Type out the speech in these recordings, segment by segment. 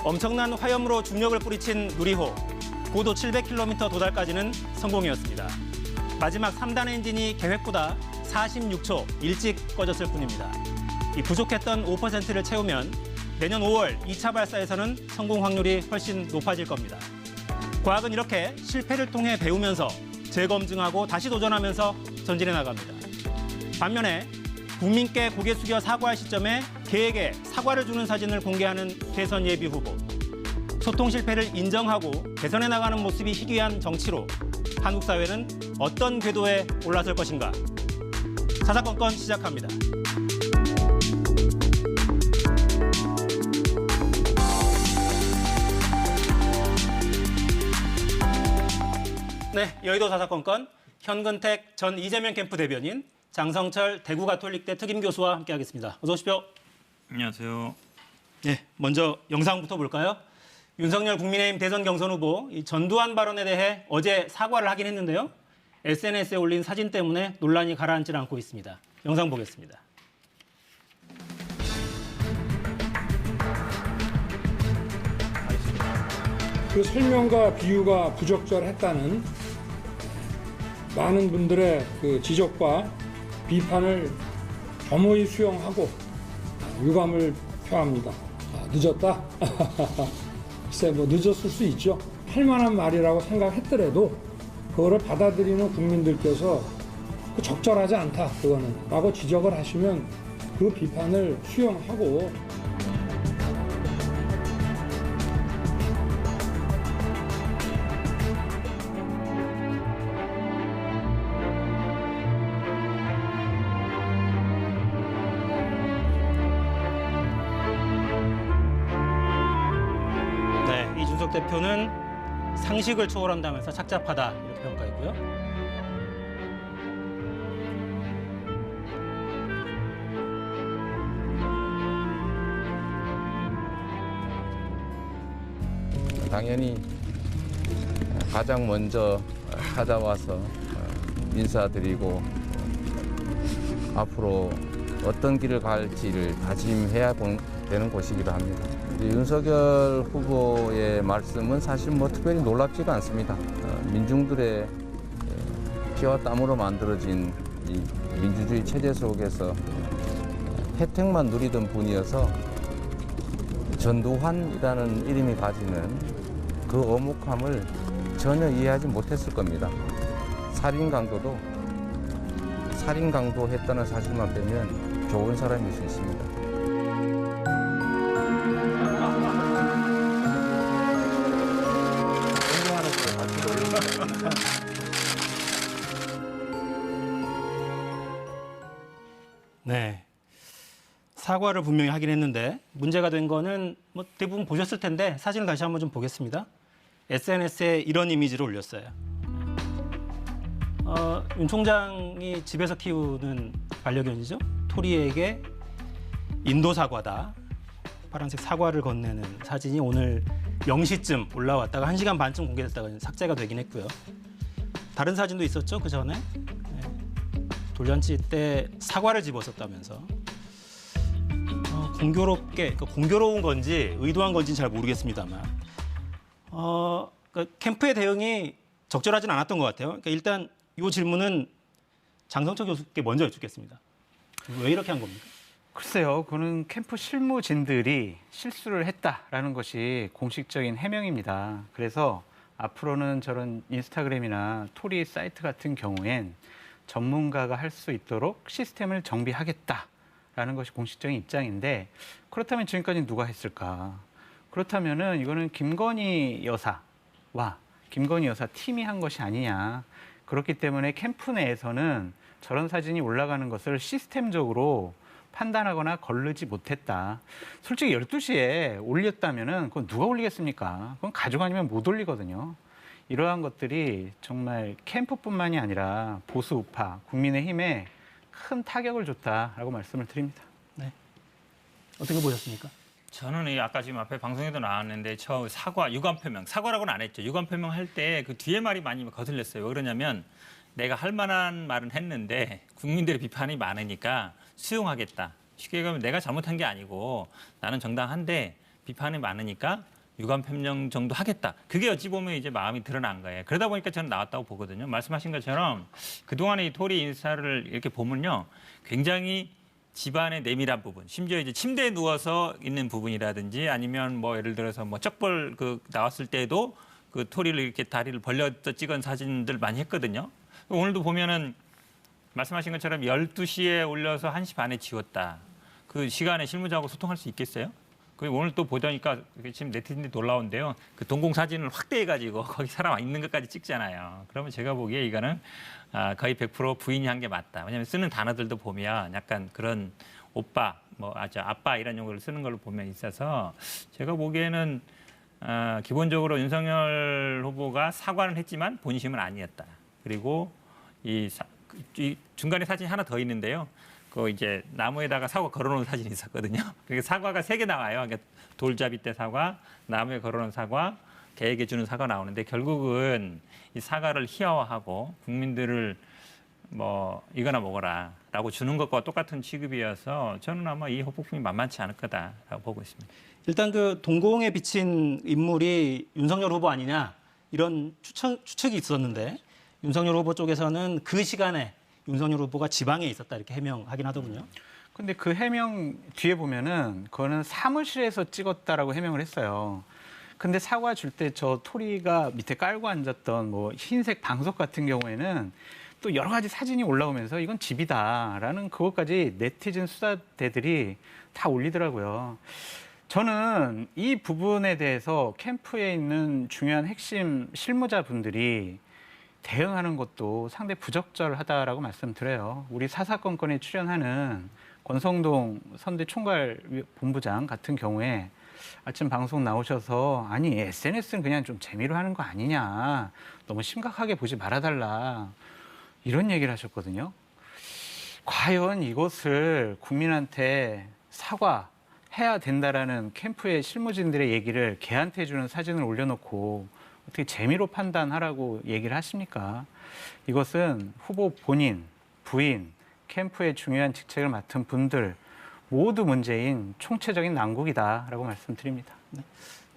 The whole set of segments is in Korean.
엄청난 화염으로 중력을 뿌리친 누리호. 고도 700km 도달까지는 성공이었습니다. 마지막 3단 엔진이 계획보다 46초 일찍 꺼졌을 뿐입니다. 이 부족했던 5%를 채우면 내년 5월 2차 발사에서는 성공 확률이 훨씬 높아질 겁니다. 과학은 이렇게 실패를 통해 배우면서 재검증하고 다시 도전하면서 전진해 나갑니다. 반면에 국민께 고개 숙여 사과할 시점에 개에게 사과를 주는 사진을 공개하는 대선 예비 후보. 소통 실패를 인정하고 개선해 나가는 모습이 희귀한 정치로 한국 사회는 어떤 궤도에 올라설 것인가. 사사건건 시작합니다. 네, 여의도 사사건건 현근택 전 이재명 캠프 대변인, 장성철 대구 가톨릭대 특임 교수와 함께하겠습니다. 어서 오십시오. 안녕하세요. 네, 먼저 영상부터 볼까요? 윤석열 국민의힘 대선 경선 후보 이 전두환 발언에 대해 어제 사과를 하긴 했는데요. SNS에 올린 사진 때문에 논란이 가라앉지 않고 있습니다. 영상 보겠습니다. 그 설명과 비유가 부적절했다는 많은 분들의 그 지적과 비판을 겸허히 수용하고 유감을 표합니다. 늦었다? 글쎄 뭐 늦었을 수 있죠. 할 만한 말이라고 생각했더라도 그거를 받아들이는 국민들께서 적절하지 않다 그거는 라고 지적을 하시면 그 비판을 수용하고 이준석 대표는 상식을 초월한다면서 착잡하다 이렇게 평가했고요. 당연히 가장 먼저 찾아와서 인사드리고 앞으로 어떤 길을 갈지를 다짐해야 되는 곳이기도 합니다. 윤석열 후보의 말씀은 사실 뭐 특별히 놀랍지가 않습니다. 민중들의 피와 땀으로 만들어진 이 민주주의 체제 속에서 혜택만 누리던 분이어서 전두환이라는 이름이 가지는 그 어묵함을 전혀 이해하지 못했을 겁니다. 살인 강도 했다는 사실만 빼면 좋은 사람일 수 있습니다. 네, 사과를 분명히 하긴 했는데 문제가 된 거는 뭐 대부분 보셨을 텐데 사진을 다시 한번 좀 보겠습니다. SNS에 이런 이미지를 올렸어요. 윤 총장이 집에서 키우는 반려견이죠. 토리에게 인도 사과다. 파란색 사과를 건네는 사진이 오늘 0시쯤 올라왔다가 1시간 반쯤 공개됐다가 삭제가 되긴 했고요. 다른 사진도 있었죠, 그 전에. 돌잔치 때 사과를 집었었다면서. 공교로운 건지 의도한 건지는 잘 모르겠습니다만. 그러니까 캠프의 대응이 적절하진 않았던 것 같아요. 그러니까 일단 이 질문은 장성철 교수께 먼저 여쭙겠습니다. 왜 이렇게 한 겁니까? 글쎄요, 그는 캠프 실무진들이 실수를 했다라는 것이 공식적인 해명입니다. 그래서 앞으로는 저런 인스타그램이나 토리 사이트 같은 경우엔 전문가가 할 수 있도록 시스템을 정비하겠다라는 것이 공식적인 입장인데 그렇다면 지금까지 누가 했을까? 그렇다면은 이거는 김건희 여사와 김건희 여사 팀이 한 것이 아니냐. 그렇기 때문에 캠프 내에서는 저런 사진이 올라가는 것을 시스템적으로 판단하거나 거르지 못했다. 솔직히 12시에 올렸다면은 그건 누가 올리겠습니까? 그건 가족 아니면 못 올리거든요. 이러한 것들이 정말 캠프뿐만이 아니라 보수 우파, 국민의힘에 큰 타격을 줬다라고 말씀을 드립니다. 네. 어떻게 보셨습니까? 저는 아까 지금 앞에 방송에도 나왔는데 저 사과, 유감 표명, 사과라고는 안 했죠. 유감 표명할 때 그 뒤에 말이 많이 거슬렸어요. 왜 그러냐면 내가 할 만한 말은 했는데 국민들의 비판이 많으니까 수용하겠다. 쉽게 얘기하면 내가 잘못한 게 아니고 나는 정당한데 비판이 많으니까 유감 표명 정도 하겠다. 그게 어찌 보면 이제 마음이 드러난 거예요. 그러다 보니까 저는 나왔다고 보거든요. 말씀하신 것처럼 그동안에 이 토리 인사를 이렇게 보면요. 굉장히 집안의 내밀한 부분, 심지어 이제 침대에 누워서 있는 부분이라든지 아니면 뭐 예를 들어서 뭐 쩍벌 나왔을 때도 그 토리를 이렇게 다리를 벌려서 찍은 사진들 많이 했거든요. 오늘도 보면은 말씀하신 것처럼 12시에 올려서 1시 반에 지웠다. 그 시간에 실무자하고 소통할 수 있겠어요? 그리고 오늘 또 보니까 지금 네티즌들이 놀라운데요. 그 동공 사진을 확대해가지고 거기 사람 있는 것까지 찍잖아요. 그러면 제가 보기에 이거는 거의 100% 부인이 한 게 맞다. 왜냐하면 쓰는 단어들도 보면 약간 그런 오빠, 뭐 아빠 이런 용어를 쓰는 걸로 보면 있어서 제가 보기에는 기본적으로 윤석열 후보가 사과는 했지만 본심은 아니었다. 그리고 이 중간에 사진이 하나 더 있는데요. 그 이제 나무에다가 사과 걸어놓은 사진이 있었거든요. 그게 사과가 3개 나와요. 그러니까 돌잡이 때 사과, 나무에 걸어놓은 사과, 개에게 주는 사과 나오는데 결국은 이 사과를 희화화하고 국민들을 뭐 이거나 먹어라라고 주는 것과 똑같은 취급이어서 저는 아마 이 후폭풍이 만만치 않을 거다라고 보고 있습니다. 일단 그 동공에 비친 인물이 윤석열 후보 아니냐 이런 추측이 있었는데 윤석열 후보 쪽에서는 그 시간에 윤석열 후보가 지방에 있었다 이렇게 해명하긴 하더군요. 근데 그 해명 뒤에 보면은 그거는 사무실에서 찍었다라고 해명을 했어요. 근데 사과 줄 때 저 토리가 밑에 깔고 앉았던 뭐 흰색 방석 같은 경우에는 또 여러 가지 사진이 올라오면서 이건 집이다라는 그것까지 네티즌 수사대들이 다 올리더라고요. 저는 이 부분에 대해서 캠프에 있는 중요한 핵심 실무자분들이 대응하는 것도 상당히 부적절하다라고 말씀드려요. 우리 사사건건에 출연하는 권성동 선대 총괄 본부장 같은 경우에 아침 방송 나오셔서 아니 SNS는 그냥 좀 재미로 하는 거 아니냐. 너무 심각하게 보지 말아달라. 이런 얘기를 하셨거든요. 과연 이것을 국민한테 사과해야 된다라는 캠프의 실무진들의 얘기를 걔한테 주는 사진을 올려놓고 어떻게 재미로 판단하라고 얘기를 하십니까? 이것은 후보 본인, 부인, 캠프의 중요한 직책을 맡은 분들 모두 문제인 총체적인 난국이다라고 말씀드립니다.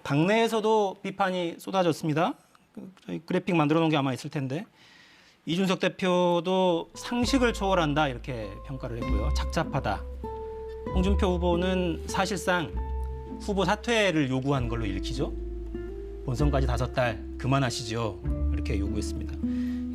당내에서도 비판이 쏟아졌습니다. 저희 그래픽 만들어 놓은 게 아마 있을 텐데 이준석 대표도 상식을 초월한다 이렇게 평가를 했고요. 착잡하다. 홍준표 후보는 사실상 후보 사퇴를 요구한 걸로 읽히죠. 본선까지 5달 그만하시죠. 이렇게 요구했습니다.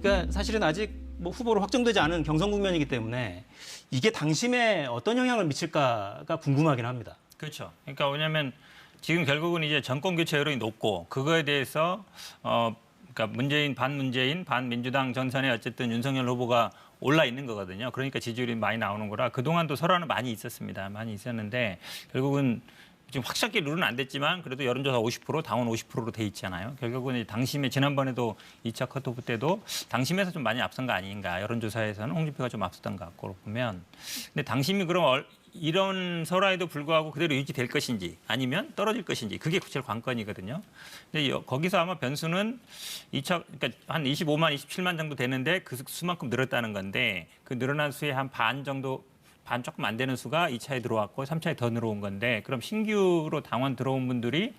그러니까 사실은 아직 뭐 후보로 확정되지 않은 경선 국면이기 때문에 이게 당심에 어떤 영향을 미칠까가 궁금하긴 합니다. 그렇죠. 그러니까 왜냐하면 지금 결국은 이제 정권 교체 여론이 높고 그거에 대해서 그러니까 문재인, 반민주당 전선에 어쨌든 윤석열 후보가 올라 있는 거거든요. 그러니까 지지율이 많이 나오는 거라 그동안도 설화는 많이 있었습니다. 많이 있었는데 결국은 지금 확실하게 룰은 안 됐지만 그래도 여론조사 50%, 당원 50%로 돼 있잖아요. 결국은 당심에 지난번에도 2차 컷오프 때도 당심에서 좀 많이 앞선 거 아닌가. 여론조사에서는 홍준표가 좀 앞섰던 것 같고 보면. 근데 당심이 그럼 이런 설화에도 불구하고 그대로 유지될 것인지 아니면 떨어질 것인지 그게 제일 관건이거든요. 근데 거기서 아마 변수는 그러니까 한 25만, 27만 정도 되는데 그 수만큼 늘었다는 건데 그 늘어난 수의 한 반 정도 반 조금 안 되는 수가 2차에 들어왔고 3차에 더 늘어온 건데 그럼 신규로 당원 들어온 분들이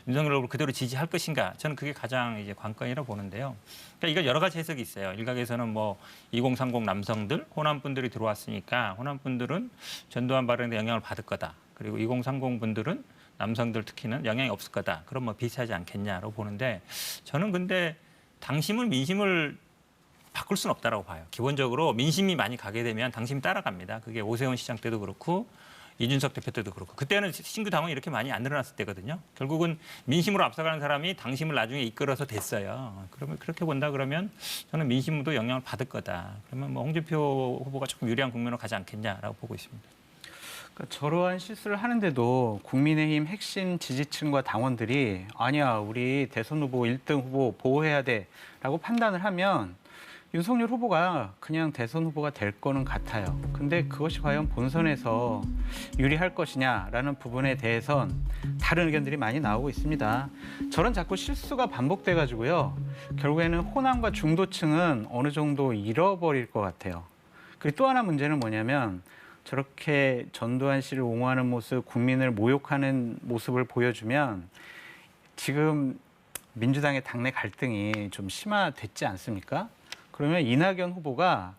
윤석열 후보를 그대로 지지할 것인가? 저는 그게 가장 이제 관건이라고 보는데요. 그러니까 이건 여러 가지 해석이 있어요. 일각에서는 뭐 2030 남성들, 호남 분들이 들어왔으니까 호남 분들은 전두환 발언에 영향을 받을 거다. 그리고 2030 분들은 남성들 특히는 영향이 없을 거다. 그럼 뭐 비슷하지 않겠냐라고 보는데 저는 근데 당심을 민심을 바꿀 수는 없다라고 봐요. 기본적으로 민심이 많이 가게 되면 당심이 따라갑니다. 그게 오세훈 시장 때도 그렇고 이준석 대표 때도 그렇고 그때는 신규 당원이 이렇게 많이 안 늘어났을 때거든요. 결국은 민심으로 앞서가는 사람이 당심을 나중에 이끌어서 됐어요. 그러면 그렇게 본다 그러면 저는 민심도 영향을 받을 거다. 그러면 뭐 홍준표 후보가 조금 유리한 국면으로 가지 않겠냐라고 보고 있습니다. 그러니까 저러한 실수를 하는데도 국민의힘 핵심 지지층과 당원들이 아니야 우리 대선 후보 1등 후보 보호해야 돼라고 판단을 하면 윤석열 후보가 그냥 대선 후보가 될 거는 같아요. 근데 그것이 과연 본선에서 유리할 것이냐라는 부분에 대해선 다른 의견들이 많이 나오고 있습니다. 저런 자꾸 실수가 반복돼가지고요. 결국에는 호남과 중도층은 어느 정도 잃어버릴 것 같아요. 그리고 또 하나 문제는 뭐냐면 저렇게 전두환 씨를 옹호하는 모습, 국민을 모욕하는 모습을 보여주면 지금 민주당의 당내 갈등이 좀 심화됐지 않습니까? 그러면 이낙연 후보가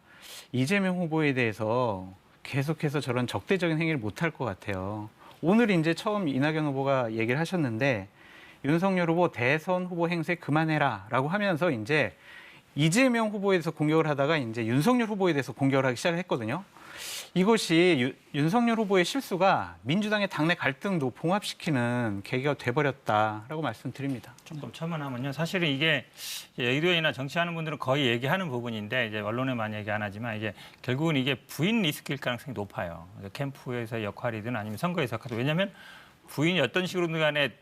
이재명 후보에 대해서 계속해서 저런 적대적인 행위를 못할 것 같아요. 오늘 이제 처음 이낙연 후보가 얘기를 하셨는데 윤석열 후보 대선 후보 행세 그만해라라고 하면서 이제 이재명 후보에 대해서 공격을 하다가 이제 윤석열 후보에 대해서 공격을 하기 시작했거든요. 이것이 윤석열 후보의 실수가 민주당의 당내 갈등도 봉합시키는 계기가 돼버렸다라고 말씀드립니다. 조금 첨언하면요. 사실은 이게 의료인이나 정치하는 분들은 거의 얘기하는 부분인데 이제 언론에 많이 얘기 안 하지만 이제 결국은 이게 부인 리스크일 가능성이 높아요. 캠프에서의 역할이든 아니면 선거에서 역할이든. 왜냐하면 부인이 어떤 식으로든 간에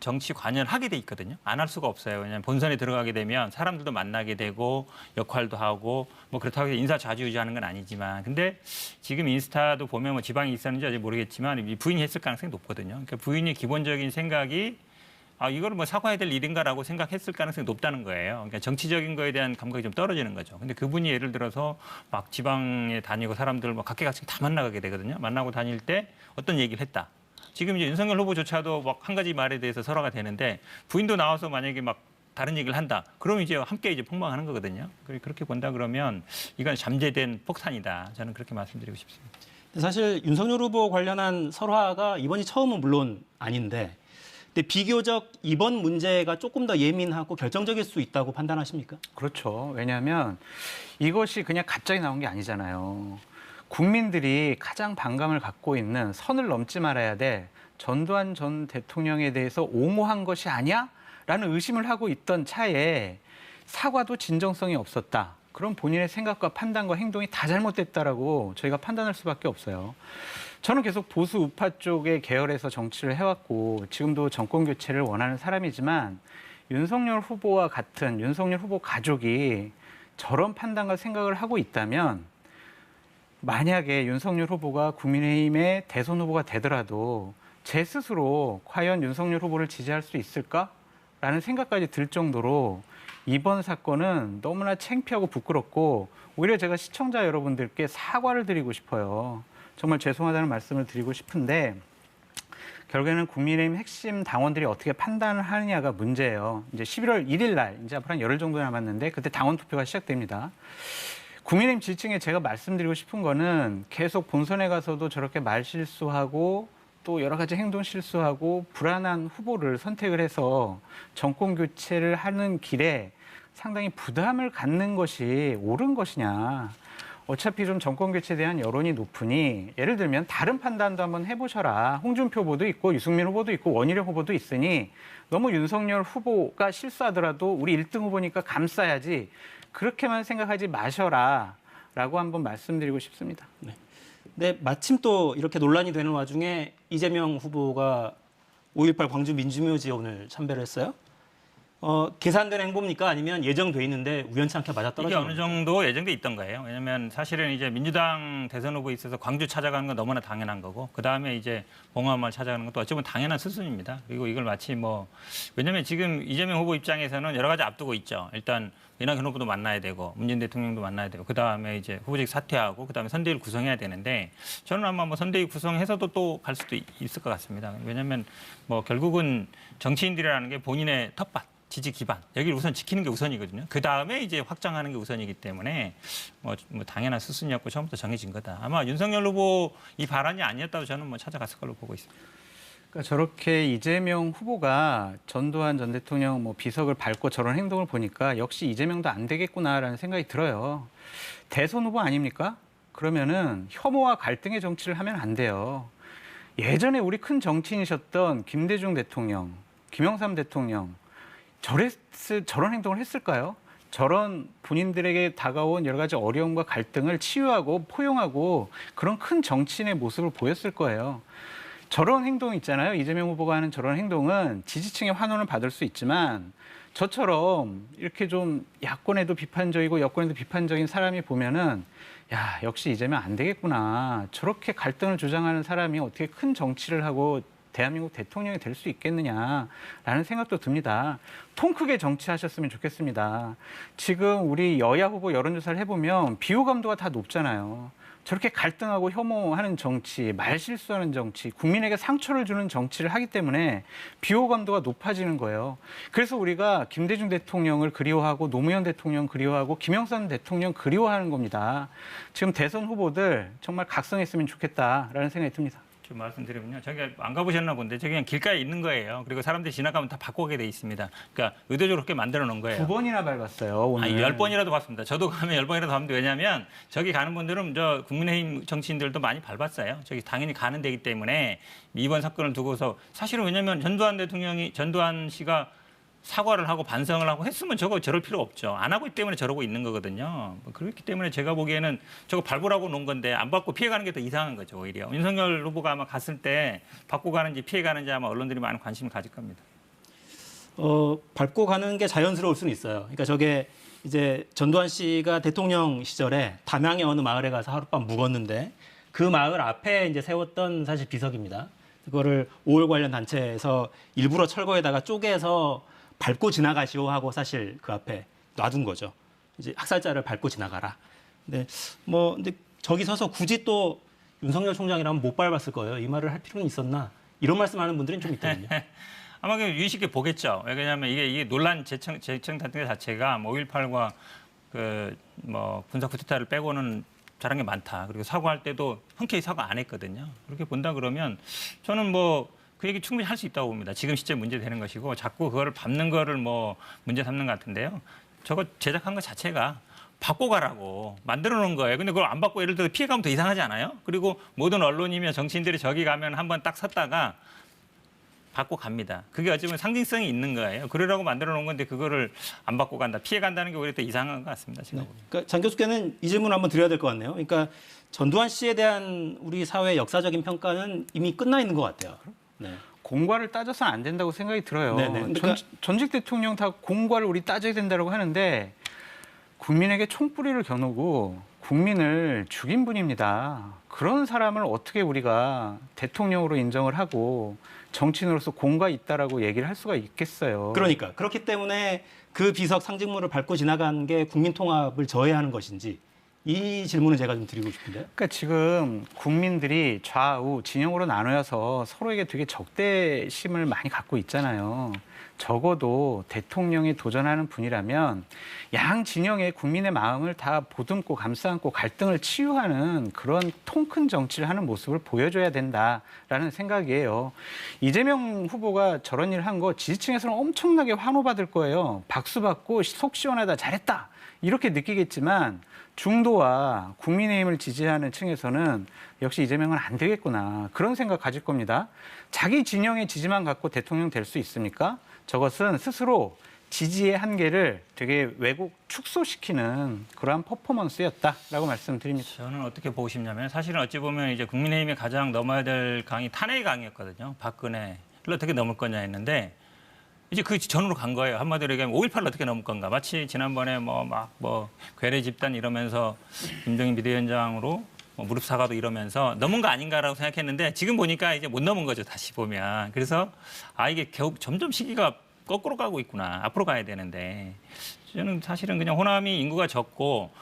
정치 관여를 하게 돼 있거든요. 안 할 수가 없어요. 왜냐하면 본선에 들어가게 되면 사람들도 만나게 되고 역할도 하고 뭐 그렇다고 해서 인사 좌지우지하는 건 아니지만 근데 지금 인스타도 보면 뭐 지방이 있었는지 아직 모르겠지만 부인이 했을 가능성이 높거든요. 그러니까 부인이 기본적인 생각이 이거를 뭐 사과해야 될 일인가라고 생각했을 가능성이 높다는 거예요. 그러니까 정치적인 거에 대한 감각이 좀 떨어지는 거죠. 근데 그분이 예를 들어서 막 지방에 다니고 사람들 뭐 각계각층 다 만나게 되거든요. 만나고 다닐 때 어떤 얘기를 했다. 지금 이제 윤석열 후보조차도 막 한 가지 말에 대해서 설화가 되는데 부인도 나와서 만약에 막 다른 얘기를 한다. 그러면 이제 함께 이제 폭망하는 거거든요. 그렇게 본다 그러면 이건 잠재된 폭탄이다. 저는 그렇게 말씀드리고 싶습니다. 사실 윤석열 후보 관련한 설화가 이번이 처음은 물론 아닌데 근데 비교적 이번 문제가 조금 더 예민하고 결정적일 수 있다고 판단하십니까? 그렇죠. 왜냐하면 이것이 그냥 갑자기 나온 게 아니잖아요. 국민들이 가장 반감을 갖고 있는 선을 넘지 말아야 돼. 전두환 전 대통령에 대해서 옹호한 것이 아니야? 라는 의심을 하고 있던 차에 사과도 진정성이 없었다. 그럼 본인의 생각과 판단과 행동이 다 잘못됐다라고 저희가 판단할 수밖에 없어요. 저는 계속 보수 우파 쪽의 계열에서 정치를 해왔고 지금도 정권 교체를 원하는 사람이지만 윤석열 후보와 같은 윤석열 후보 가족이 저런 판단과 생각을 하고 있다면 만약에 윤석열 후보가 국민의힘의 대선 후보가 되더라도 제 스스로 과연 윤석열 후보를 지지할 수 있을까라는 생각까지 들 정도로 이번 사건은 너무나 창피하고 부끄럽고 오히려 제가 시청자 여러분들께 사과를 드리고 싶어요. 정말 죄송하다는 말씀을 드리고 싶은데 결국에는 국민의힘 핵심 당원들이 어떻게 판단을 하느냐가 문제예요. 이제 11월 1일 날 이제 앞으로 한 열흘 정도 남았는데 그때 당원 투표가 시작됩니다. 국민의힘 지지층에 제가 말씀드리고 싶은 거는 계속 본선에 가서도 저렇게 말 실수하고 또 여러 가지 행동 실수하고 불안한 후보를 선택을 해서 정권 교체를 하는 길에 상당히 부담을 갖는 것이 옳은 것이냐. 어차피 좀 정권 교체에 대한 여론이 높으니 예를 들면 다른 판단도 한번 해보셔라. 홍준표 후보도 있고 유승민 후보도 있고 원희룡 후보도 있으니 너무 윤석열 후보가 실수하더라도 우리 1등 후보니까 감싸야지. 그렇게만 생각하지 마셔라 라고 한번 말씀드리고 싶습니다. 네. 근데 마침 또 이렇게 논란이 되는 와중에 이재명 후보가 5.18 광주 민주묘지에 오늘 참배를 했어요. 계산된 행보입니까? 아니면 예정돼 있는데 우연치 않게 맞아떨어진 이게 어느 겁니까? 정도 예정돼 있던 거예요. 왜냐하면 사실은 이제 민주당 대선 후보에 있어서 광주 찾아가는 건 너무나 당연한 거고 그 다음에 이제 봉화마을 찾아가는 것도 어찌 보면 당연한 수순입니다. 그리고 이걸 마치 왜냐하면 지금 이재명 후보 입장에서는 여러 가지 앞두고 있죠. 일단 이낙연 후보도 만나야 되고 문재인 대통령도 만나야 되고 그 다음에 이제 후보직 사퇴하고 그 다음에 선대위를 구성해야 되는데 저는 아마 선대위 구성해서도 또 갈 수도 있을 것 같습니다. 왜냐하면 결국은 정치인들이라는 게 본인의 텃밭 지지 기반 여기를 우선 지키는 게 우선이거든요. 그 다음에 이제 확장하는 게 우선이기 때문에 당연한 수순이었고 처음부터 정해진 거다. 아마 윤석열 후보 이 발언이 아니었다고 저는 찾아갔을 걸로 보고 있습니다. 그러니까 저렇게 이재명 후보가 전두환 전 대통령 비석을 밟고 저런 행동을 보니까 역시 이재명도 안 되겠구나라는 생각이 들어요. 대선 후보 아닙니까? 그러면은 혐오와 갈등의 정치를 하면 안 돼요. 예전에 우리 큰 정치인이셨던 김대중 대통령, 김영삼 대통령 저런 행동을 했을까요? 저런 본인들에게 다가온 여러 가지 어려움과 갈등을 치유하고 포용하고 그런 큰 정치인의 모습을 보였을 거예요. 저런 행동 있잖아요. 이재명 후보가 하는 저런 행동은 지지층의 환호를 받을 수 있지만 저처럼 이렇게 좀 야권에도 비판적이고 여권에도 비판적인 사람이 보면은 야, 역시 이재명 안 되겠구나. 저렇게 갈등을 주장하는 사람이 어떻게 큰 정치를 하고 대한민국 대통령이 될 수 있겠느냐라는 생각도 듭니다. 통 크게 정치하셨으면 좋겠습니다. 지금 우리 여야 후보 여론조사를 해보면 비호감도가 다 높잖아요. 저렇게 갈등하고 혐오하는 정치, 말실수하는 정치, 국민에게 상처를 주는 정치를 하기 때문에 비호감도가 높아지는 거예요. 그래서 우리가 김대중 대통령을 그리워하고 노무현 대통령 그리워하고 김영삼 대통령 그리워하는 겁니다. 지금 대선 후보들 정말 각성했으면 좋겠다라는 생각이 듭니다. 좀 말씀드리면요. 저기가 안 가보셨나 본데 저기 그냥 길가에 있는 거예요. 그리고 사람들이 지나가면 다 바꾸게 돼 있습니다. 그러니까 의도적으로 그렇게 만들어 놓은 거예요. 9번이나 밟았어요, 오늘. 아니, 10번이라도 봤습니다. 저도 가면 10번이라도 봤는데 왜냐하면 저기 가는 분들은 저 국민의힘 정치인들도 많이 밟았어요. 저기 당연히 가는 데이기 때문에 이번 사건을 두고서 사실은 왜냐하면 전두환 씨가 사과를 하고 반성을 하고 했으면 저럴 필요 없죠. 안 하고 있기 때문에 저러고 있는 거거든요. 그렇기 때문에 제가 보기에는 저거 밟으라고 놓은 건데 안 밟고 피해가는 게 더 이상한 거죠, 오히려. 윤석열 후보가 아마 갔을 때 밟고 가는지 피해가는지 아마 언론들이 많은 관심을 가질 겁니다. 밟고 가는 게 자연스러울 수는 있어요. 그러니까 저게 이제 전두환 씨가 대통령 시절에 담양의 어느 마을에 가서 하룻밤 묵었는데 그 마을 앞에 이제 세웠던 사실 비석입니다. 그거를 5월 관련 단체에서 일부러 철거에다가 쪼개서 밟고 지나가시오 하고 사실 그 앞에 놔둔 거죠. 이제 학살자를 밟고 지나가라. 근데 저기 서서 굳이 또 윤석열 총장이라면 못 밟았을 거예요. 이 말을 할 필요는 있었나? 이런 말씀하는 분들은 좀 있거든요. 아마 유의식에 보겠죠. 왜냐하면 이게 논란 재청 단계 자체가 5.18과 군사 쿠데타를 빼고는 잘한 게 많다. 그리고 사과할 때도 흔쾌히 사과 안 했거든요. 그렇게 본다 그러면 저는 그 얘기 충분히 할 수 있다고 봅니다. 지금 시점 문제 되는 것이고 자꾸 그거를 밟는 거를 문제 삼는 것 같은데요. 저거 제작한 것 자체가 받고 가라고 만들어 놓은 거예요. 근데 그걸 안 받고 예를 들어 피해가면 더 이상하지 않아요? 그리고 모든 언론이며 정치인들이 저기 가면 한번 딱 섰다가 받고 갑니다. 그게 어쩌면 상징성이 있는 거예요. 그러라고 만들어 놓은 건데 그거를 안 받고 간다. 피해 간다는 게 오히려 더 이상한 것 같습니다. 제가 보기엔. 그러니까 장 교수께는 이 질문 한번 드려야 될 것 같네요. 그러니까 전두환 씨에 대한 우리 사회의 역사적인 평가는 이미 끝나 있는 것 같아요. 네. 공과를 따져서는 안 된다고 생각이 들어요. 네네. 그러니까 전직 대통령 다 공과를 우리 따져야 된다고 하는데 국민에게 총뿌리를 겨누고 국민을 죽인 분입니다. 그런 사람을 어떻게 우리가 대통령으로 인정을 하고 정치인으로서 공과 있다라고 얘기를 할 수가 있겠어요. 그러니까 그렇기 때문에 그 비석 상징물을 밟고 지나간 게 국민 통합을 저해하는 것인지 이 질문을 제가 좀 드리고 싶은데요. 그러니까 지금 국민들이 좌우 진영으로 나누어서 서로에게 되게 적대심을 많이 갖고 있잖아요. 적어도 대통령이 도전하는 분이라면 양 진영의 국민의 마음을 다 보듬고 감싸안고 갈등을 치유하는 그런 통 큰 정치를 하는 모습을 보여줘야 된다라는 생각이에요. 이재명 후보가 저런 일을 한 거 지지층에서는 엄청나게 환호받을 거예요. 박수 받고 속 시원하다 잘했다 이렇게 느끼겠지만 중도와 국민의힘을 지지하는 층에서는 역시 이재명은 안 되겠구나 그런 생각 가질 겁니다. 자기 진영의 지지만 갖고 대통령 될 수 있습니까? 저것은 스스로 지지의 한계를 되게 왜곡 축소시키는 그러한 퍼포먼스였다라고 말씀드립니다. 저는 어떻게 보고 싶냐면 사실은 어찌 보면 이제 국민의힘이 가장 넘어야 될 강이 탄핵의 강이었거든요. 박근혜를 어떻게 넘을 거냐 했는데 이제 그 전으로 간 거예요. 한마디로 얘기하면 5.18을 어떻게 넘을 건가. 마치 지난번에 괴뢰 집단 이러면서 김정인 비대위원장으로 무릎 사과도 이러면서 넘은 거 아닌가라고 생각했는데 지금 보니까 이제 못 넘은 거죠. 다시 보면. 그래서 이게 점점 시기가 거꾸로 가고 있구나. 앞으로 가야 되는데 저는 사실은 그냥 호남이 인구가 적고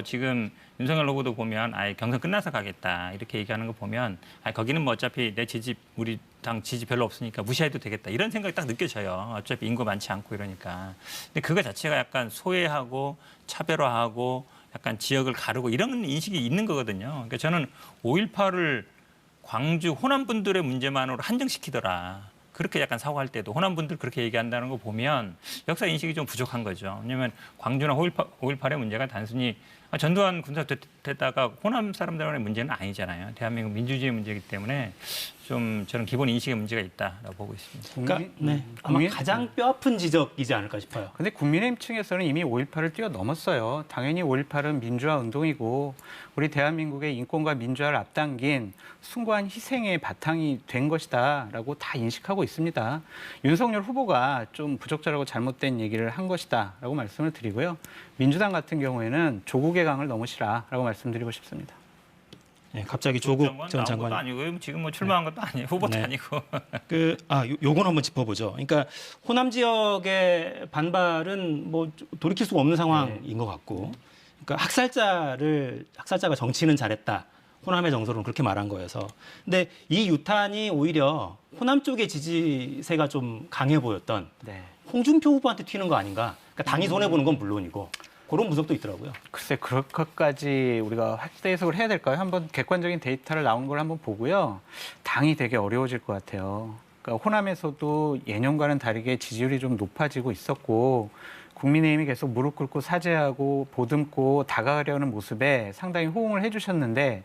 지금 윤석열 후보도 보면 경선 끝나서 가겠다 이렇게 얘기하는 거 보면 거기는 어차피 내 지지 우리 당 지지 별로 없으니까 무시해도 되겠다 이런 생각이 딱 느껴져요. 어차피 인구 많지 않고 이러니까. 근데 그거 자체가 약간 소외하고 차별화하고 약간 지역을 가르고 이런 인식이 있는 거거든요. 그러니까 저는 5.18을 광주 호남 분들의 문제만으로 한정시키더라. 그렇게 약간 사과할 때도 호남 분들 그렇게 얘기한다는 거 보면 역사 인식이 좀 부족한 거죠. 왜냐하면 광주나 5.18의 문제가 단순히 전두환 군사 됐다가 호남 사람들의 문제는 아니잖아요. 대한민국 민주주의 문제이기 때문에 좀 저는 기본 인식의 문제가 있다라고 보고 있습니다. 그러니까 아마 가장 뼈아픈 지적이지 않을까 싶어요. 근데 국민의힘 층에서는 이미 5.18을 뛰어넘었어요. 당연히 5.18은 민주화 운동이고 우리 대한민국의 인권과 민주화를 앞당긴 숭고한 희생의 바탕이 된 것이다라고 다 인식하고 있습니다. 윤석열 후보가 좀 부적절하고 잘못된 얘기를 한 것이다라고 말씀을 드리고요. 민주당 같은 경우에는 조국의 강을 넘으시라라고 말씀드리고 싶습니다. 네, 갑자기 조국 전 장관 것도 아니고 지금 출마한 것도 아니에요. 후보도 아니고. 요건 한번 짚어보죠. 그러니까 호남 지역의 반발은 돌이킬 수가 없는 상황인 것 같고, 그러니까 학살자가 정치는 잘했다. 호남의 정서로는 그렇게 말한 거여서. 근데 이 유탄이 오히려 호남 쪽의 지지세가 좀 강해 보였던 네. 홍준표 후보한테 튀는 거 아닌가. 그러니까 당이 손해보는 건 물론이고 그런 분석도 있더라고요. 글쎄 그럴 것까지 우리가 확대 해석을 해야 될까요? 한번 객관적인 데이터를 나온 걸 한번 보고요. 당이 되게 어려워질 것 같아요. 그러니까 호남에서도 예년과는 다르게 지지율이 좀 높아지고 있었고 국민의힘이 계속 무릎 꿇고 사죄하고 보듬고 다가가려는 모습에 상당히 호응을 해주셨는데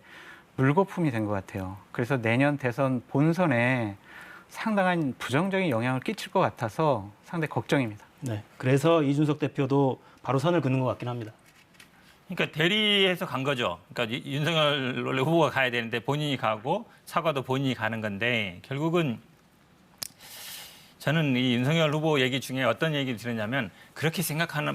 물거품이 된 것 같아요. 그래서 내년 대선 본선에 상당한 부정적인 영향을 끼칠 것 같아서 상당히 걱정입니다. 네. 그래서 이준석 대표도 바로 선을 긋는 것 같긴 합니다. 그러니까 대리해서 간 거죠. 그러니까 윤석열 원래 후보가 가야 되는데 본인이 가고 사과도 본인이 가는 건데 결국은 저는 이 윤석열 후보 얘기 중에 어떤 얘기를 들었냐면 그렇게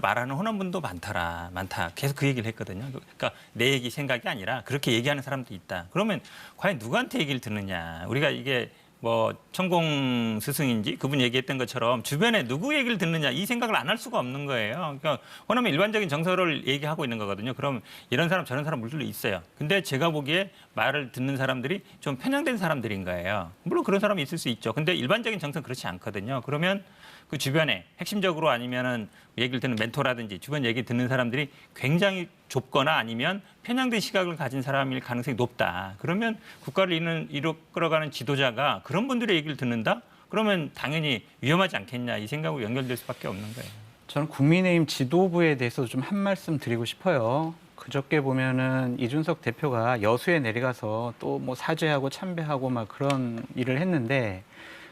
말하는 호남분도 많다. 계속 그 얘기를 했거든요. 그러니까 내 얘기 생각이 아니라 그렇게 얘기하는 사람도 있다. 그러면 과연 누구한테 얘기를 듣느냐. 우리가 이게 뭐 천공 스승인지 그분 얘기했던 것처럼 주변에 누구 얘기를 듣느냐 이 생각을 안 할 수가 없는 거예요. 그러니까 호남의 일반적인 정서를 얘기하고 있는 거거든요. 그럼 이런 사람 저런 사람 물론 있어요. 근데 제가 보기에 말을 듣는 사람들이 좀 편향된 사람들인 거예요. 물론 그런 사람이 있을 수 있죠. 근데 일반적인 정서는 그렇지 않거든요. 그러면 그 주변에 핵심적으로 아니면은 얘기를 듣는 멘토라든지 주변 얘기 듣는 사람들이 굉장히 좁거나 아니면 편향된 시각을 가진 사람일 가능성이 높다. 그러면 국가를 이끌어가는 지도자가 그런 분들의 얘기를 듣는다? 그러면 당연히 위험하지 않겠냐 이 생각으로 연결될 수밖에 없는 거예요. 저는 국민의힘 지도부에 대해서 좀 한 말씀 드리고 싶어요. 그저께 보면은 이준석 대표가 여수에 내려가서 또 뭐 사죄하고 참배하고 막 그런 일을 했는데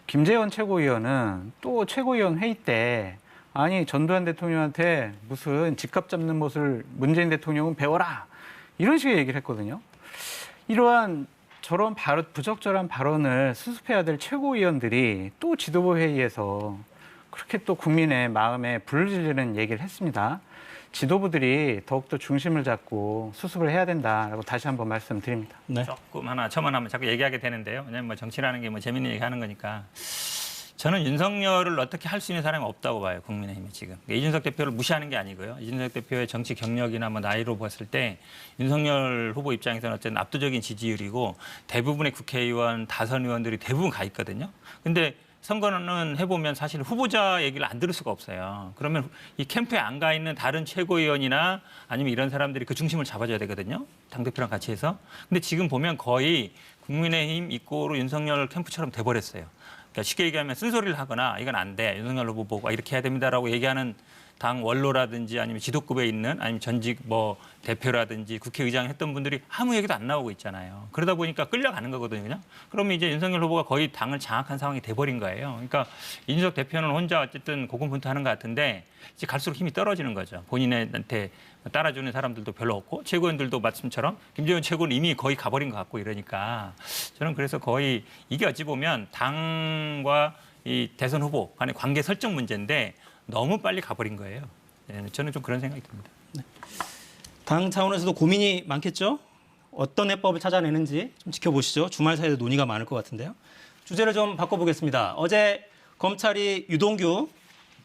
김재원 최고위원은 또 최고위원 회의 때 아니 전두환 대통령한테 무슨 집값 잡는 것을 문재인 대통령은 배워라 이런 식의 얘기를 했거든요. 이러한 저런 부적절한 발언을 수습해야 될 최고위원들이 또 지도부 회의에서 그렇게 또 국민의 마음에 불을 지르는 얘기를 했습니다. 지도부들이 더욱더 중심을 잡고 수습을 해야 된다라고 다시 한번 말씀드립니다. 네. 조금 첨언 하면 자꾸 얘기하게 되는데요. 왜냐하면 뭐 정치라는 게 뭐 재밌는 얘기하는 거니까. 저는 윤석열을 어떻게 할 수 있는 사람이 없다고 봐요. 국민의힘이 지금. 이준석 대표를 무시하는 게 아니고요. 이준석 대표의 정치 경력이나 뭐 나이로 봤을 때 윤석열 후보 입장에서는 어쨌든 압도적인 지지율이고 대부분의 국회의원, 다선 의원들이 대부분 가 있거든요. 근데 선거는 해보면 사실 후보자 얘기를 안 들을 수가 없어요. 그러면 이 캠프에 안 가 있는 다른 최고위원이나 아니면 이런 사람들이 그 중심을 잡아줘야 되거든요. 당대표랑 같이 해서. 근데 지금 보면 거의 국민의힘 입고로 윤석열 캠프처럼 돼버렸어요. 그러니까 쉽게 얘기하면 쓴소리를 하거나 이건 안 돼. 윤석열 후보가 이렇게 해야 됩니다라고 얘기하는 당 원로라든지 아니면 지도급에 있는 아니면 전직 뭐 대표라든지 국회의장 했던 분들이 아무 얘기도 안 나오고 있잖아요. 그러다 보니까 끌려가는 거거든요, 그냥. 그러면 이제 윤석열 후보가 거의 당을 장악한 상황이 돼버린 거예요. 그러니까 이준석 대표는 혼자 어쨌든 고군분투하는 것 같은데 이제 갈수록 힘이 떨어지는 거죠. 본인한테 따라주는 사람들도 별로 없고 최고위원들도 말씀처럼 김재원 최고는 이미 거의 가버린 것 같고 이러니까 저는 그래서 거의 이게 어찌 보면 당과 이 대선 후보 간의 관계 설정 문제인데 너무 빨리 가버린 거예요. 저는 좀 그런 생각이 듭니다. 네. 당 차원에서도 고민이 많겠죠? 어떤 해법을 찾아내는지 좀 지켜보시죠. 주말 사이에도 논의가 많을 것 같은데요. 주제를 좀 바꿔보겠습니다. 어제 검찰이 유동규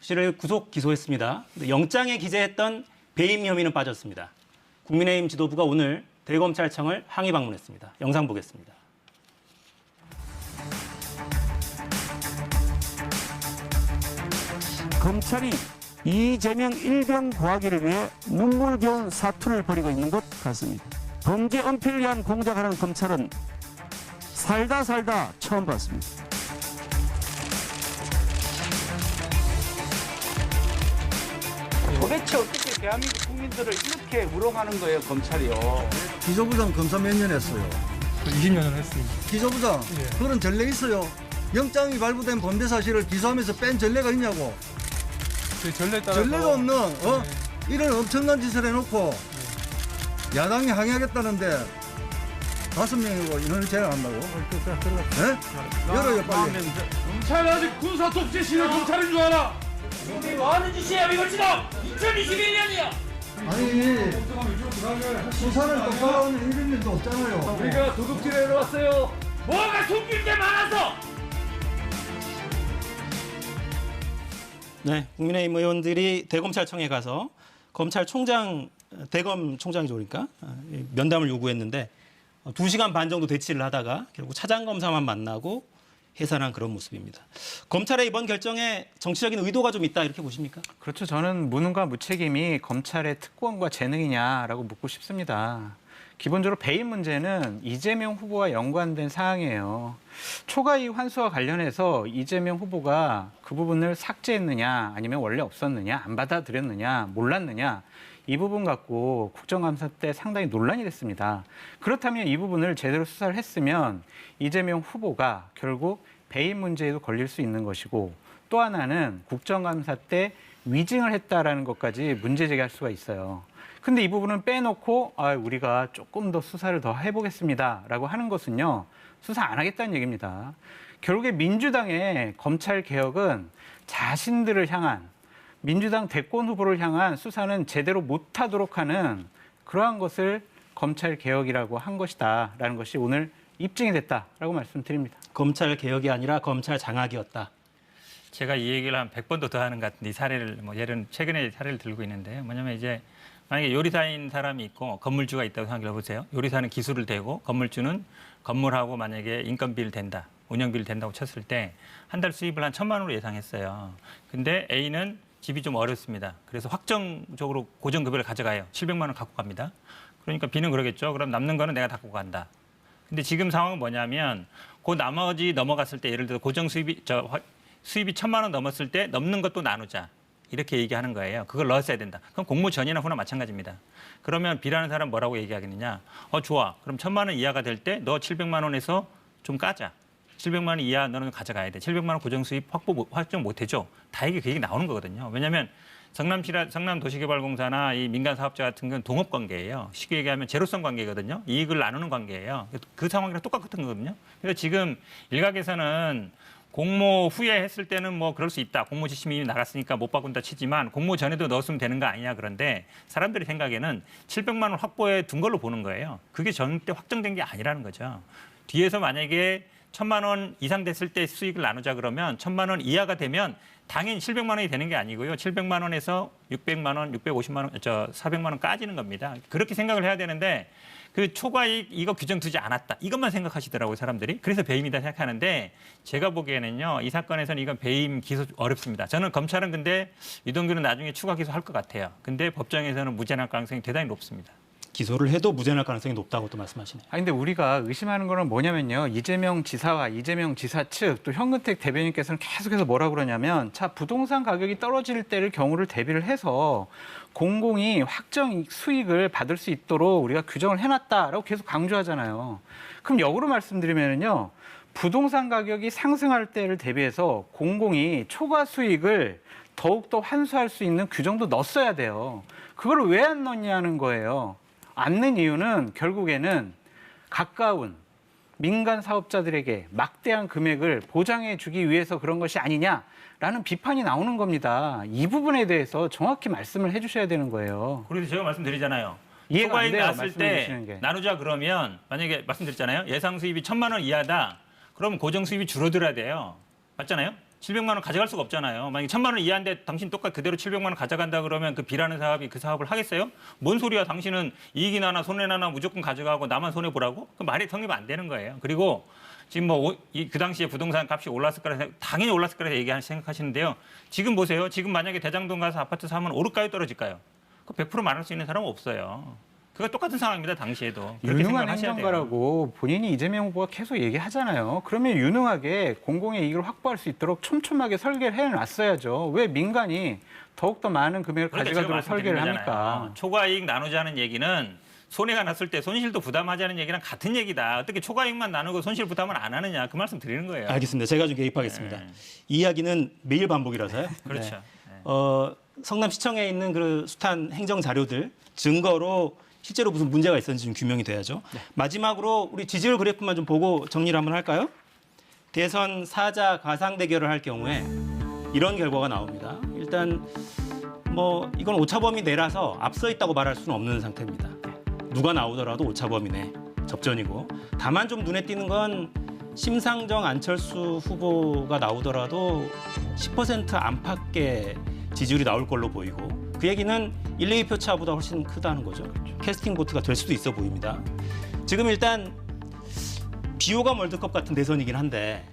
씨를 구속 기소했습니다. 영장에 기재했던 배임 혐의는 빠졌습니다. 국민의힘 지도부가 오늘 대검찰청을 항의 방문했습니다. 영상 보겠습니다. 검찰이 이재명 일병 구하기를 위해 눈물겨운 사투를 벌이고 있는 것 같습니다. 범죄 은폐를 위한 공작하는 검찰은 살다 처음 봤습니다. 도대체 어떻게 대한민국 국민들을 이렇게 우롱하는 거예요, 검찰이요? 기소부장 검사 몇 년 했어요? 20년을 했습니다. 기소부장 그런 전례 있어요? 영장이 발부된 범죄 사실을 기소하면서 뺀 전례가 있냐고? 전례에 따라서 전례가 없는 이런 엄청난 짓을 해놓고 야당이 항의하겠다는데 5명이고 인원을 제한한다고? 네? 열어요 빨리. 검찰 아직 군사 독재시대 검찰인 줄 알아. 이게 뭐 하는 짓이야 이거 지금 2021년이야. 아니 수사를 똑바로 하는 일인도 없잖아요. 우리가 도둑질해 왔어요. 뭐가 숨길 게 많아서. 네, 국민의힘 의원들이 대검찰청에 가서 검찰총장 대검 총장이죠, 그러니까 면담을 요구했는데 2시간 반 정도 대치를 하다가 결국 차장 검사만 만나고 해산한 그런 모습입니다. 검찰의 이번 결정에 정치적인 의도가 좀 있다 이렇게 보십니까? 그렇죠. 저는 무능과 무책임이 검찰의 특권과 재능이냐라고 묻고 싶습니다. 기본적으로 배임 문제는 이재명 후보와 연관된 사항이에요. 초과이익 환수와 관련해서 이재명 후보가 그 부분을 삭제했느냐 아니면 원래 없었느냐 안 받아들였느냐 몰랐느냐 이 부분 갖고 국정감사 때 상당히 논란이 됐습니다. 그렇다면 이 부분을 제대로 수사를 했으면 이재명 후보가 결국 배임 문제에도 걸릴 수 있는 것이고 또 하나는 국정감사 때 위증을 했다라는 것까지 문제 제기할 수가 있어요. 근데 이 부분은 빼놓고 우리가 조금 더 수사를 더 해보겠습니다라고 하는 것은요. 수사 안 하겠다는 얘기입니다. 결국에 민주당의 검찰 개혁은 자신들을 향한 민주당 대권 후보를 향한 수사는 제대로 못하도록 하는 그러한 것을 검찰 개혁이라고 한 것이다라는 것이 오늘 입증이 됐다라고 말씀드립니다. 검찰 개혁이 아니라 검찰 장악이었다. 제가 이 얘기를 한 100번도 더 하는 것 같은데 이 사례를 예를 최근에 사례를 들고 있는데요. 뭐냐면 이제 만약에 요리사인 사람이 있고 건물주가 있다고 생각해 보세요. 요리사는 기술을 대고 건물주는 건물하고 만약에 인건비를 댄다, 운영비를 댄다고 쳤을 때 한 달 수입을 한 1,000만 원으로 예상했어요. 근데 A는 집이 좀 어렵습니다. 그래서 확정적으로 고정급여를 가져가요. 700만 원 갖고 갑니다. 그러니까 B는 그러겠죠. 그럼 남는 거는 내가 갖고 간다. 근데 지금 상황은 뭐냐면 그 나머지 넘어갔을 때 예를 들어 고정 수입이 수입이 1,000만 원 넘었을 때 넘는 것도 나누자. 이렇게 얘기하는 거예요. 그걸 넣었어야 된다. 그럼 공모 전이나 후나 마찬가지입니다. 그러면 B라는 사람 뭐라고 얘기하겠느냐. 좋아. 그럼 1,000만 원 이하가 될 때 너 700만 원에서 좀 까자. 700만 원 이하 너는 가져가야 돼. 700만 원 고정 수입 확정 못 해줘. 다 이게 그 얘기 나오는 거거든요. 왜냐하면 성남도시개발공사나 이 민간 사업자 같은 건 동업 관계예요. 쉽게 얘기하면 제로성 관계거든요. 이익을 나누는 관계예요. 그 상황이랑 똑같은 거거든요. 그래서 지금 일각에서는 공모 후에 했을 때는 뭐 그럴 수 있다. 공모 지침이 이미 나갔으니까 못 바꾼다 치지만 공모 전에도 넣었으면 되는 거 아니냐 그런데 사람들이 생각에는 700만 원 확보해 둔 걸로 보는 거예요. 그게 절대 확정된 게 아니라는 거죠. 뒤에서 만약에 1,000만 원 이상 됐을 때 수익을 나누자 그러면 1,000만 원 이하가 되면 당연히 700만 원이 되는 게 아니고요. 700만 원에서 600만 원, 650만 원, 400만 원 까지는 겁니다. 그렇게 생각을 해야 되는데 그 초과이익 이거 규정 두지 않았다. 이것만 생각하시더라고요, 사람들이. 그래서 배임이다 생각하는데 제가 보기에는요. 이 사건에서는 이건 배임 기소 어렵습니다. 저는 검찰은 근데 유동규는 나중에 추가 기소할 것 같아요. 근데 법정에서는 무죄날 가능성이 대단히 높습니다. 기소를 해도 무죄날 가능성이 높다고 또 말씀하시네요. 근데 우리가 의심하는 거는 뭐냐면요. 이재명 지사와 이재명 지사 측 또 현근택 대변인께서는 계속해서 뭐라 그러냐면 부동산 가격이 떨어질 때를 경우를 대비를 해서 공공이 확정 수익을 받을 수 있도록 우리가 규정을 해놨다라고 계속 강조하잖아요. 그럼 역으로 말씀드리면요. 부동산 가격이 상승할 때를 대비해서 공공이 초과 수익을 더욱더 환수할 수 있는 규정도 넣었어야 돼요. 그걸 왜 안 넣냐는 거예요. 않는 이유는 결국에는 가까운 민간 사업자들에게 막대한 금액을 보장해 주기 위해서 그런 것이 아니냐라는 비판이 나오는 겁니다. 이 부분에 대해서 정확히 말씀을 해 주셔야 되는 거예요. 그래서 제가 말씀드리잖아요. 이해가 안 초과이익 돼요, 났을 때 말씀해 게. 나누자 그러면 만약에 말씀드렸잖아요. 예상 수입이 1,000만 원 이하다. 그러면 고정 수입이 줄어들어야 돼요. 맞잖아요? 700만 원 가져갈 수가 없잖아요. 만약에 1,000만 원 이하인데 당신 똑같이 그대로 700만 원 가져간다 그러면 그 B라는 사업이 그 사업을 하겠어요? 뭔 소리야? 당신은 이익이 나나 손해나나 무조건 가져가고 나만 손해보라고? 그 말이 성립 안 되는 거예요. 그리고 지금 그 당시에 부동산 값이 올랐을 거라 당연히 올랐을 거라 생각하시는데요. 지금 보세요. 지금 만약에 대장동 가서 아파트 사면 오를까요? 떨어질까요? 그 100% 말할 수 있는 사람은 없어요. 그거 똑같은 상황입니다. 당시에도. 유능한 행정가라고 본인이 이재명 후보가 계속 얘기하잖아요. 그러면 유능하게 공공의 이익을 확보할 수 있도록 촘촘하게 설계를 해놨어야죠. 왜 민간이 더욱더 많은 금액을 가져가도록 설계를 합니까? 초과이익 나누자는 얘기는 손해가 났을 때 손실도 부담하자는 얘기랑 같은 얘기다. 어떻게 초과이익만 나누고 손실 부담을 안 하느냐. 그 말씀 드리는 거예요. 알겠습니다. 제가 좀 개입하겠습니다. 이 이야기는 매일 반복이라서요. 그렇죠. 성남시청에 있는 그 숱한 행정 자료들 증거로 실제로 무슨 문제가 있었는지 좀 규명이 돼야죠. 마지막으로 우리 지지율 그래프만 좀 보고 정리를 한번 할까요? 대선 사자 가상 대결을 할 경우에 이런 결과가 나옵니다. 일단 뭐 이건 오차범위 내라서 앞서 있다고 말할 수는 없는 상태입니다. 누가 나오더라도 오차범위내 접전이고 다만 좀 눈에 띄는 건 심상정 안철수 후보가 나오더라도 10% 안팎의 지지율이 나올 걸로 보이고 그 얘기는 1, 2표 차보다 훨씬 크다는 거죠. 캐스팅 보트가 될 수도 있어 보입니다. 지금 일단 비호감 월드컵 같은 대선이긴 한데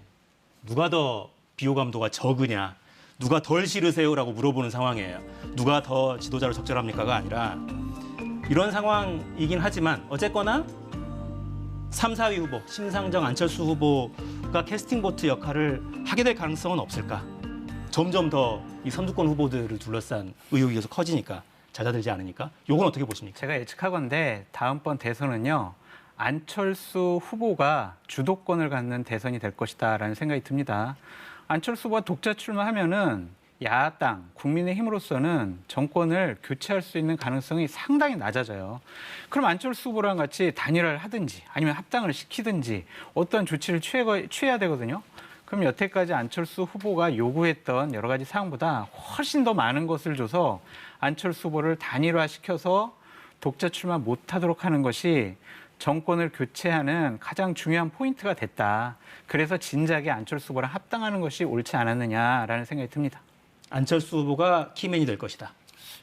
누가 더 비호감도가 적으냐, 누가 덜 싫으세요라고 물어보는 상황이에요. 누가 더 지도자를 적절합니까가 아니라 이런 상황이긴 하지만 어쨌거나 3, 4위 후보, 심상정, 안철수 후보가 캐스팅 보트 역할을 하게 될 가능성은 없을까? 점점 더 이 선두권 후보들을 둘러싼 의혹이 계속 커지니까, 잦아들지 않으니까. 요건 어떻게 보십니까? 제가 예측하건대 다음번 대선은요. 안철수 후보가 주도권을 갖는 대선이 될 것이다라는 생각이 듭니다. 안철수 후보가 독자 출마하면은 야당, 국민의힘으로서는 정권을 교체할 수 있는 가능성이 상당히 낮아져요. 그럼 안철수 후보랑 같이 단일화를 하든지 아니면 합당을 시키든지 어떤 조치를 취해야 되거든요. 그럼 여태까지 안철수 후보가 요구했던 여러 가지 사항보다 훨씬 더 많은 것을 줘서 안철수 후보를 단일화시켜서 독자 출마 못하도록 하는 것이 정권을 교체하는 가장 중요한 포인트가 됐다. 그래서 진작에 안철수 후보랑 합당하는 것이 옳지 않았느냐라는 생각이 듭니다. 안철수 후보가 키맨이 될 것이다.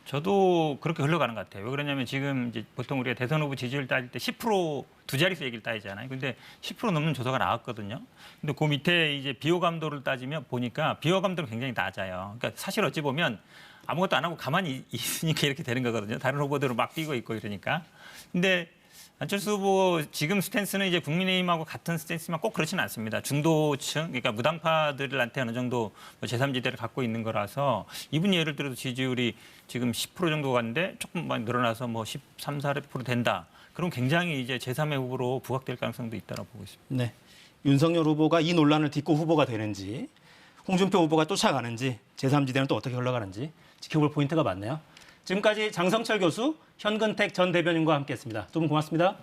저도 그렇게 흘러가는 것 같아요. 왜 그러냐면 지금 이제 보통 우리가 대선 후보 지지율 따질 때 10% 두 자릿수 얘기를 따지잖아요. 근데 10% 넘는 조사가 나왔거든요. 근데 그 밑에 이제 비호감도를 따지면 보니까 비호감도는 굉장히 낮아요. 그러니까 사실 어찌 보면 아무것도 안 하고 가만히 있으니까 이렇게 되는 거거든요. 다른 후보들은 막 뛰고 있고 이러니까. 근데 안철수 후보 지금 스탠스는 이제 국민의힘하고 같은 스탠스만 꼭 그렇지는 않습니다. 중도층, 그러니까 무당파들한테 어느 정도 제3지대를 갖고 있는 거라서 이분 예를 들어서 지지율이 지금 10% 정도 갔는데 조금만 늘어나서 뭐 13, 14% 된다. 그럼 굉장히 이제 제3의 후보로 부각될 가능성도 있다고 보고 있습니다. 네, 윤석열 후보가 이 논란을 딛고 후보가 되는지, 홍준표 후보가 쫓아가는지, 제3지대는 또 어떻게 흘러가는지 지켜볼 포인트가 많네요. 지금까지 장성철 교수, 현근택 전 대변인과 함께했습니다. 두 분 고맙습니다.